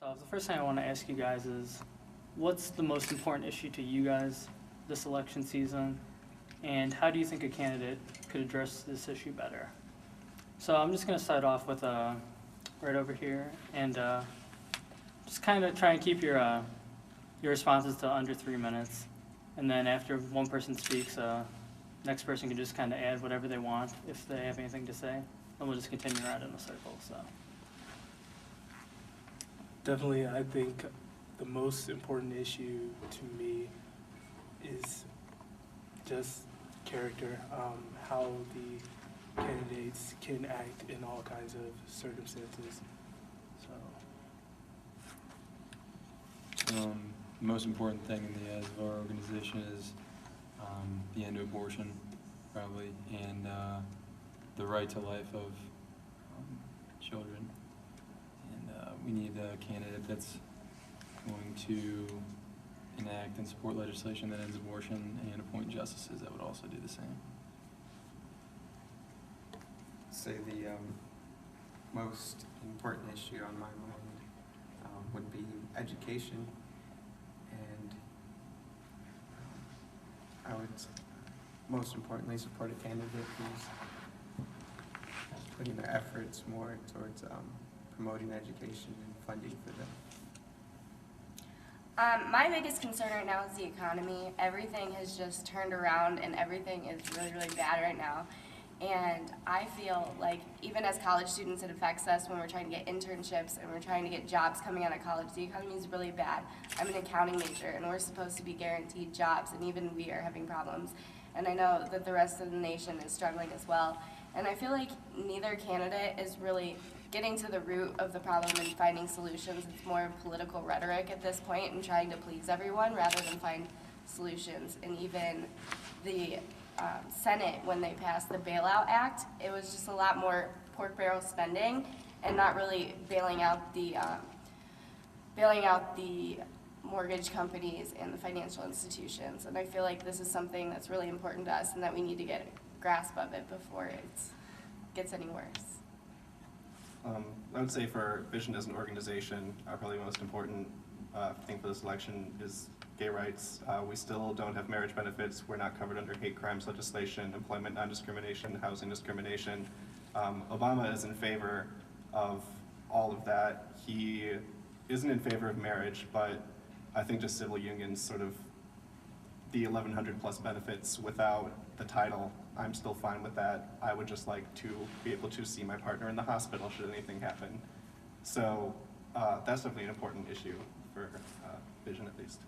So the first thing I want to ask you guys is, what's the most important issue to you guys this election season, and how do you think a candidate could address this issue better? So I'm just going to start off with right over here, and just kind of try and keep your responses to under 3 minutes, and then after one person speaks, next person can just kind of add whatever they want if they have anything to say, and we'll just continue around in a circle. So. Definitely, I think the most important issue to me is just character, how the candidates can act in all kinds of circumstances. So, The most important thing in the eyes of our organization is the end of abortion, probably, and the right to life of children. And we need a candidate that's going to enact and support legislation that ends abortion and appoint justices that would also do the same. Say the most important issue on my mind would be education, and I would most importantly support a candidate who's putting their efforts more towards promoting education and funding for them. My biggest concern right now is the economy. Everything has just turned around and everything is really, really bad right now. And I feel like even as college students, it affects us when we're trying to get internships and we're trying to get jobs coming out of college. The economy is really bad. I'm an accounting major and we're supposed to be guaranteed jobs, and even we are having problems. And I know that the rest of the nation is struggling as well. And I feel like neither candidate is really getting to the root of the problem and finding solutions. It's more political rhetoric at this point and trying to please everyone rather than find solutions. And even the Senate, when they passed the Bailout Act, it was just a lot more pork barrel spending and not really bailing out the mortgage companies and the financial institutions. And I feel like this is something that's really important to us and that we need to get a grasp of it before it gets any worse. I would say for Vision as an organization, our probably most important thing for this election is gay rights. We still don't have marriage benefits. We're not covered under hate crimes legislation, employment non-discrimination, housing discrimination. Obama is in favor of all of that. He isn't in favor of marriage, but I think just civil unions, sort of the 1,100 plus benefits without the title, I'm still fine with that. I would just like to be able to see my partner in the hospital should anything happen. So that's definitely an important issue for Vision, at least.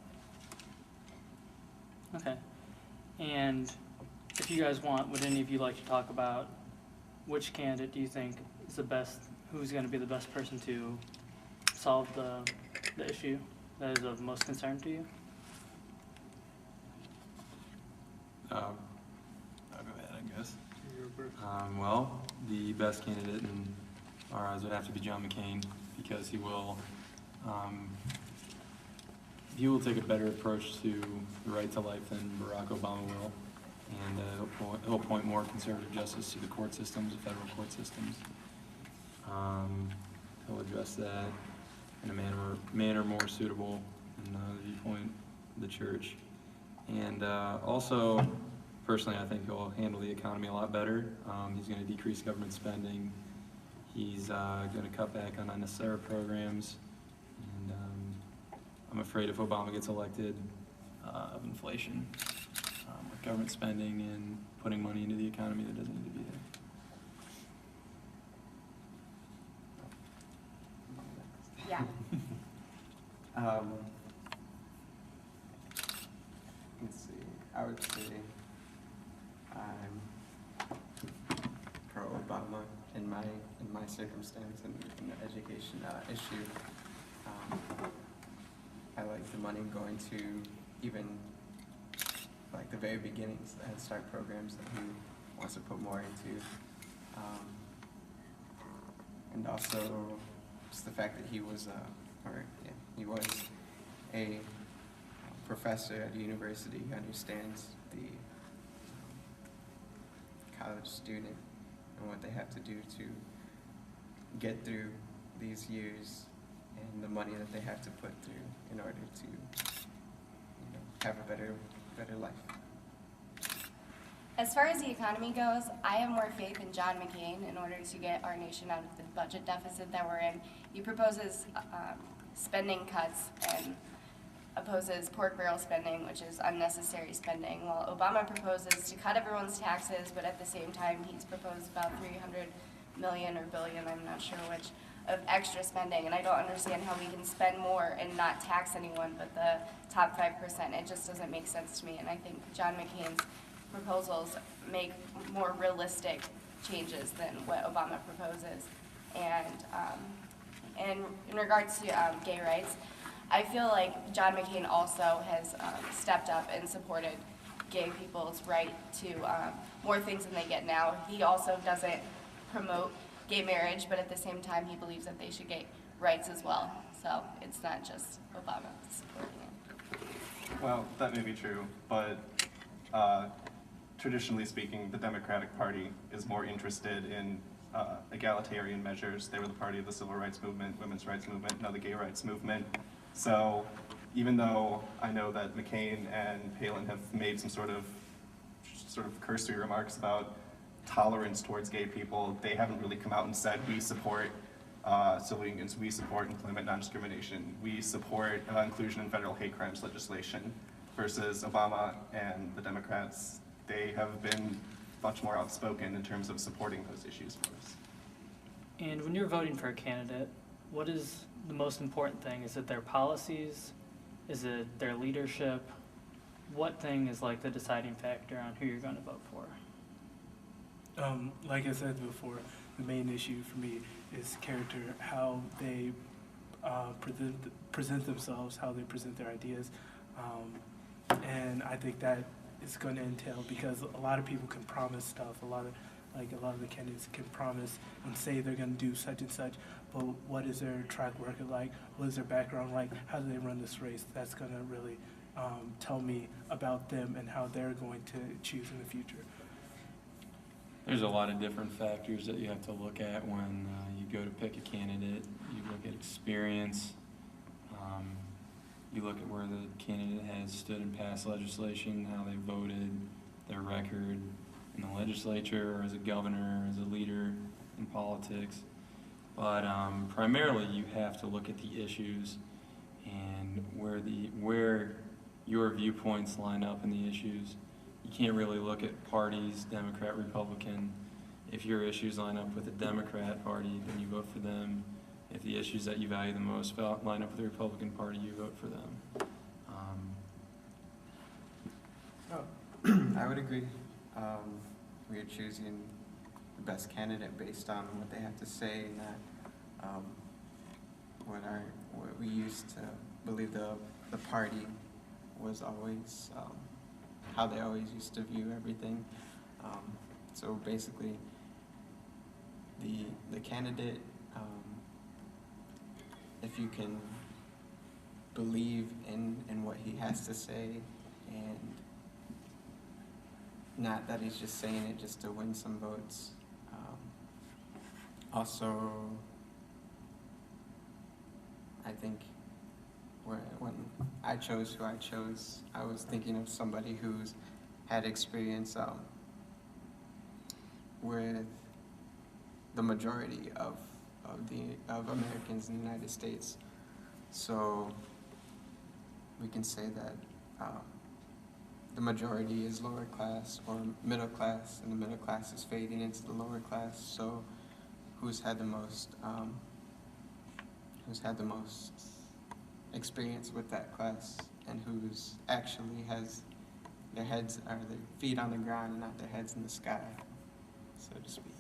Okay. And if you guys want, would any of you like to talk about which candidate do you think is the best, who's going to be the best person to solve the issue that is of most concern to you? I'll go ahead, I guess. Well, the best candidate in our eyes would have to be John McCain, because he will take a better approach to the right to life than Barack Obama will, and he'll appoint more conservative justice to the court systems, the federal court systems. He'll address that in a manner more suitable in the viewpoint of the church. And also, personally, I think he'll handle the economy a lot better. He's going to decrease government spending. He's going to cut back on unnecessary programs. And I'm afraid if Obama gets elected, of inflation, with government spending and putting money into the economy that doesn't need to be there. Yeah. Let's see. I would say I'm pro-Obama in my circumstance and in the education issue. I like the money going to even like the very beginnings, the Head Start programs that he wants to put more into, and also just the fact that he was a professor at a university who understands the college student and what they have to do to get through these years and the money that they have to put through in order to have a better life. As far as the economy goes, I have more faith in John McCain in order to get our nation out of the budget deficit that we're in. He proposes spending cuts and opposes pork barrel spending, which is unnecessary spending, while Obama proposes to cut everyone's taxes, but at the same time, he's proposed about 300 million or billion, I'm not sure which, of extra spending, and I don't understand how we can spend more and not tax anyone but the top 5%. It just doesn't make sense to me, and I think John McCain's proposals make more realistic changes than what Obama proposes. And in regards to gay rights, I feel like John McCain also has stepped up and supported gay people's right to more things than they get now. He also doesn't promote gay marriage, but at the same time, he believes that they should get rights as well. So it's not just Obama supporting it. Well, that may be true, but traditionally speaking, the Democratic Party is more interested in egalitarian measures. They were the party of the civil rights movement, women's rights movement, now the gay rights movement. So even though I know that McCain and Palin have made some sort of cursory remarks about tolerance towards gay people, they haven't really come out and said, we support civil unions, we support employment non-discrimination, we support inclusion in federal hate crimes legislation, versus Obama and the Democrats. They have been much more outspoken in terms of supporting those issues for us. And when you're voting for a candidate, what is the most important thing? Is it their policies? Is it their leadership? What thing is like the deciding factor on who you're going to vote for? Like I said before, the main issue for me is character, how they present themselves, how they present their ideas. And I think that is going to entail, because a lot of people can promise stuff, a lot of the candidates can promise and say they're going to do such and such, but what is their track record like? What is their background like? How do they run this race? That's going to really tell me about them and how they're going to choose in the future. There's a lot of different factors that you have to look at when you go to pick a candidate. You look at experience. You look at where the candidate has stood in past legislation, how they voted, their record in the legislature, or as a governor, as a leader in politics. But primarily, you have to look at the issues and where your viewpoints line up in the issues. You can't really look at parties, Democrat, Republican. If your issues line up with the Democrat Party, then you vote for them. If the issues that you value the most line up with the Republican Party, you vote for them. I would agree. We are choosing the best candidate based on what they have to say, and not what we used to believe the party was always, how they always used to view everything. So basically, the candidate, if you can believe in what he has to say, and not that he's just saying it just to win some votes. Also, I think when I chose who I chose, I was thinking of somebody who's had experience with the majority of Americans in the United States. So we can say that the majority is lower class or middle class, and the middle class is fading into the lower class. So who's had the most experience with that class, and who's actually has their heads or their feet on the ground and not their heads in the sky, so to speak.